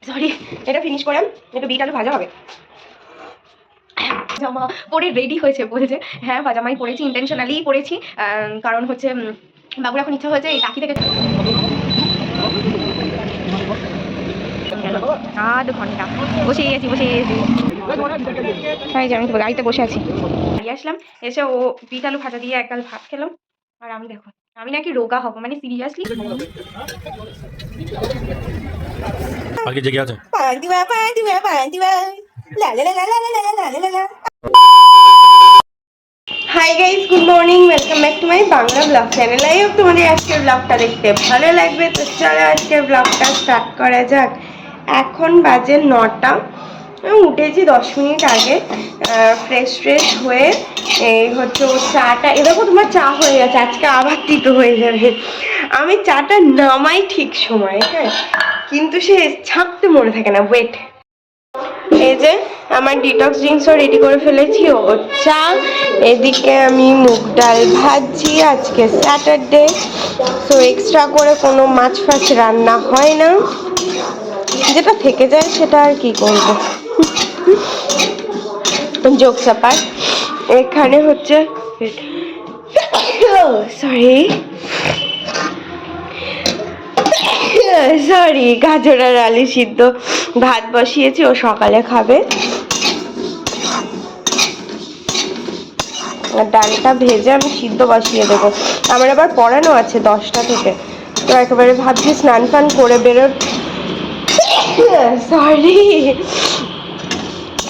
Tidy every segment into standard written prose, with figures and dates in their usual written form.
Sorry, এটা finish করে একটু বিট আলু ভাজা হবে। জামা পরে রেডি হয়েছে বলেছে। হ্যাঁ পাজামাই পরেছি, ইন্টেনশনালি পরেছি, কারণ হচ্ছে বাবুর এখন ইচ্ছা হয়েছে এই টাকি থেকে আধ ঘন্টা বসে গেছি আমি গাড়িতে বসে আছি। বাড়ি আসলাম, এসে ও বিট আলু ভাজা দিয়ে একগাল ভাত খেলাম। আর আমি দেখো আমি নাকি রোগা হবো, মানে সিরিয়াসলি আগে জেগে আছে। Hi guys, good morning, welcome back to my Bangla blog channel. I hope তোমাদের আজকের ব্লগটা দেখতে ভালো লাগবে। তো চলো আজকের ব্লগটা স্টার্ট করা যাক। এখন বাজে 9টা, উঠেছি 10 মিনিট আগে, ফ্রেশ হয়ে এই হচ্ছে ও চাটা, এরকম তোমার চা হয়ে গেছে, আজকে আবার তিতো হয়ে যাবে। আমি চাটা নামাই ঠিক সময়, হ্যাঁ, কিন্তু সে ছাঁকতে মনে থাকে না। ওয়েট, এই যে আমার ডিটক্স ড্রিঙ্কসও রেডি করে ফেলেছি, ও চা, এদিকে আমি মুগ ডাল ভাজি, আজকে স্যাটারডে, তো এক্সট্রা করে কোনো মাছ ফাছ রান্না হয় না, যেটা থেকে যায় সেটা আর কি করবো, জোক চাপার। এখানে হচ্ছে সরি গাজর আর আলু সিদ্ধ ভাত বসিয়েছি, ও সকালে খাবে। ডালটা ভেজে আমি সিদ্ধ বসিয়ে দেবো। আমার আবার পড়ানো আছে 10টা থেকে, তো একেবারে ভাবছি স্নান ফান করে বেরোর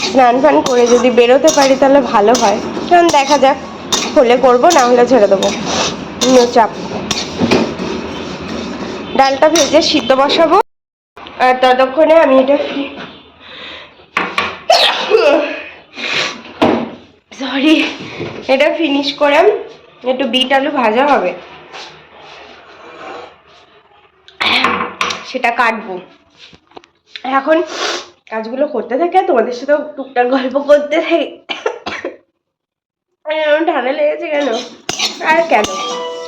স্নান ফান করে যদি বেরোতে পারি তাহলে ভালো হয়, কারণ দেখা যাক, হলে করবো, না হলে ছেড়ে দেবো, নো চাপ। ডালটা ভেজে সিদ্ধ বসাবো, আর ততক্ষণে আমি এটা এটা ফিনিশ করে একটু বিট আলু ভাজা হবে, সেটা কাটবো। এখন কাজগুলো করতে থাকে, তোমাদের সাথে টুকটাক গল্প করতে থাকি। ঠান্ডা লেগেছে কেন? আর কেন,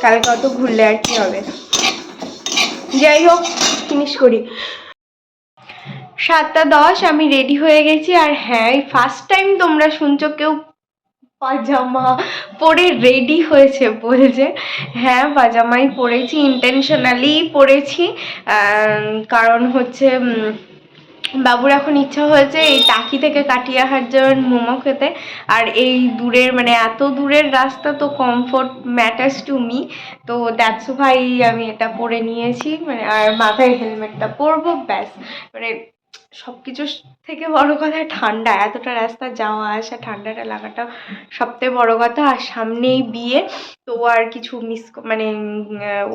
কালকে অত ঘুরলে আর কি হবে। যাই হোক, ফিনিশ করি। 7:10 আমি রেডি হয়ে গেছি। আর হ্যাঁ, ফার্স্ট টাইম তোমরা শুনছো কেউ পাজামা পরে রেডি হয়েছে বলছে। হ্যাঁ পাজামাই পরেছি, ইন্টেনশনালি পরেছি, কারণ হচ্ছে বাবুর এখন ইচ্ছা হয়েছে এই টাকি থেকে কাটিয়াহাট যাওয়ার মোমো খেতে। আর এই দূরের, মানে এত দূরের রাস্তা, তো কমফোর্ট ম্যাটার্স টু মি, তো দ্যাটস ভাই আমি এটা পরে নিয়েছি, মানে আর মাথায় হেলমেটটা পরবো, ব্যাস। মানে সব কিছুর থেকে বড় কথা ঠান্ডা, এতটা রাস্তা যাওয়া আসা, ঠান্ডাটা লাগাটা সবথেকে বড় কথা। আর সামনেই বিয়ে, তো আর কিছু মানে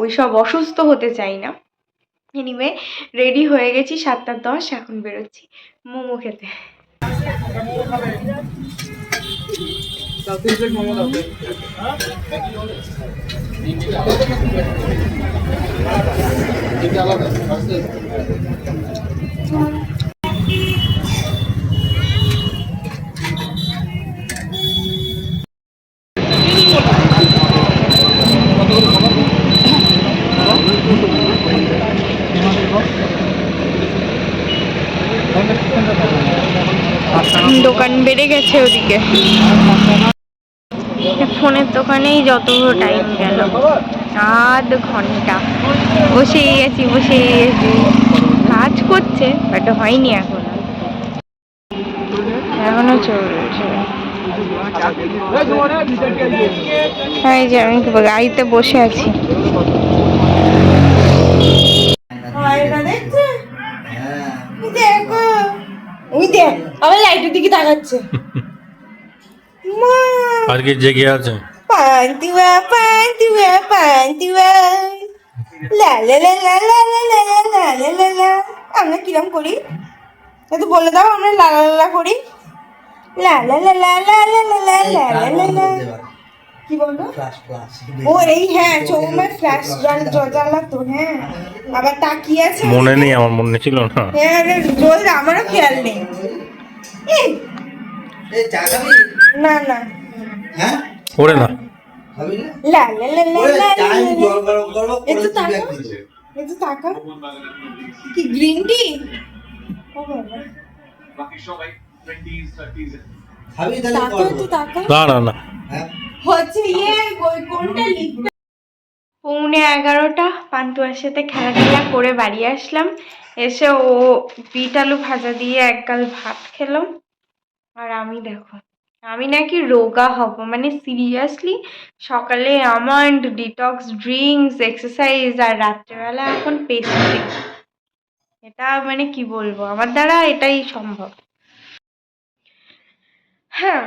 ওইসব অসুস্থ হতে চাই না। এনিওয়ে রেডি হয়ে গেছি, 7:10, এখন বেরোচ্ছি মোমো খেতে। দোকান বেড়ে গেছে ওদিকে, ফোনের দোকানেই যত টাইম গেল, আধ ঘন্টা বসেই গেছি কাজ করছে, বাট হয়নি এখনো চলছে। এই যে আমি গাড়িতে বসে আছি। আমার লাইটের দিকে তাকাচ্ছে। আজকে জেগে আছে। পান্তুয়া পান্তুয়া পান্তুয়া লা লা লা লা লা লা লা লা লা লা লা। আমরা কিরম করি একটু বলে দাও, আমরা লা লা লা করি, লা লা লা লা লা লা লা লা লা লা লা। কি বলবো? ও এই হ্যাঁ, চৌমার ফ্ল্যাশ জ্বালা তো, হ্যাঁ আবার তাকিয়ে আছে, মনে নেই, আমার মনে ছিল না। হ্যাঁ জল, আমারও খেয়াল নেই। না না হ্যাঁ ওরে না, লা লা লা লা লা লা। একটু তাকা, একটু তাকা। কি গ্রিন টি? খাবি তাহলে তাকা করবো। তো তাকা না না না হ্যাঁ হচ্ছে কোনটা লিখতে 11:30 পান্তুয়ার সাথে খেলা করে বাড়ি আসলাম। এসে ও বিট আলু ভাজা দিয়ে এক গাল ভাত খেলো। আর আমি দেখো, আমি নাকি রোগা হব, মানে সিরিয়াসলি সকালে আমন্ড, ডিটক্স ড্রিঙ্কস, এক্সারসাইজ, আর রাত্রেবেলা এখন পেস্ট্রি। এটা মানে কি বলবো, আমার দ্বারা এটাই সম্ভব। হ্যাঁ,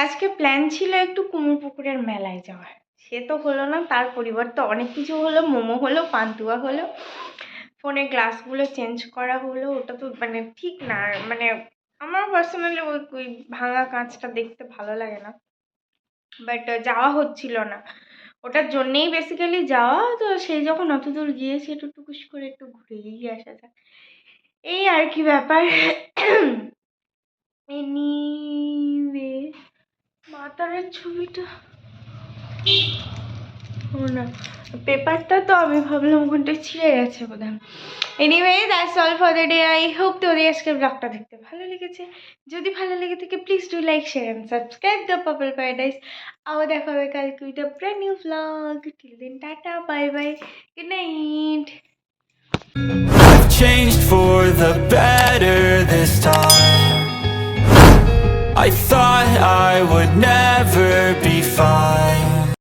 আজকে প্ল্যান ছিল একটু কুমোরপুকুরের মেলায় যাওয়ার, সে তো হলো না। তার পরিবর্তে অনেক কিছু হলো, মোমো হলো, পান্তুয়া হলো, ফোনের গ্লাসগুলো চেঞ্জ করা হলো। ওটা তো মানে ঠিক না, মানে আমার পার্সোনালি ওই ওই ভাঙা কাঁচটা দেখতে ভালো লাগে না, বাট যাওয়া হচ্ছিল না। ওটার জন্যেই বেসিক্যালি যাওয়া, তো সেই যখন অত দূর গিয়েছি একটু টুকুস করে একটু ঘুরেই আসা যাক, এই আর কি ব্যাপার। এনিওয়ে, মাতারের ছবিটা ও না, পেপারটা তো আমি ভাবলাম ওখানটায় ছিঁড়ে গেছে বোধহয়। Anyway, that's all for the day. I hope তোদের আজকে ব্লগটা দেখতে ভালো লেগেছে। যদি ভালো লেগে থাকে please do like, share and subscribe the purple paradise. আবার দেখা হবে কালকে with a brand new blog. Till then, tata, bye bye, good night. I've changed for the better this time. I thought I would never be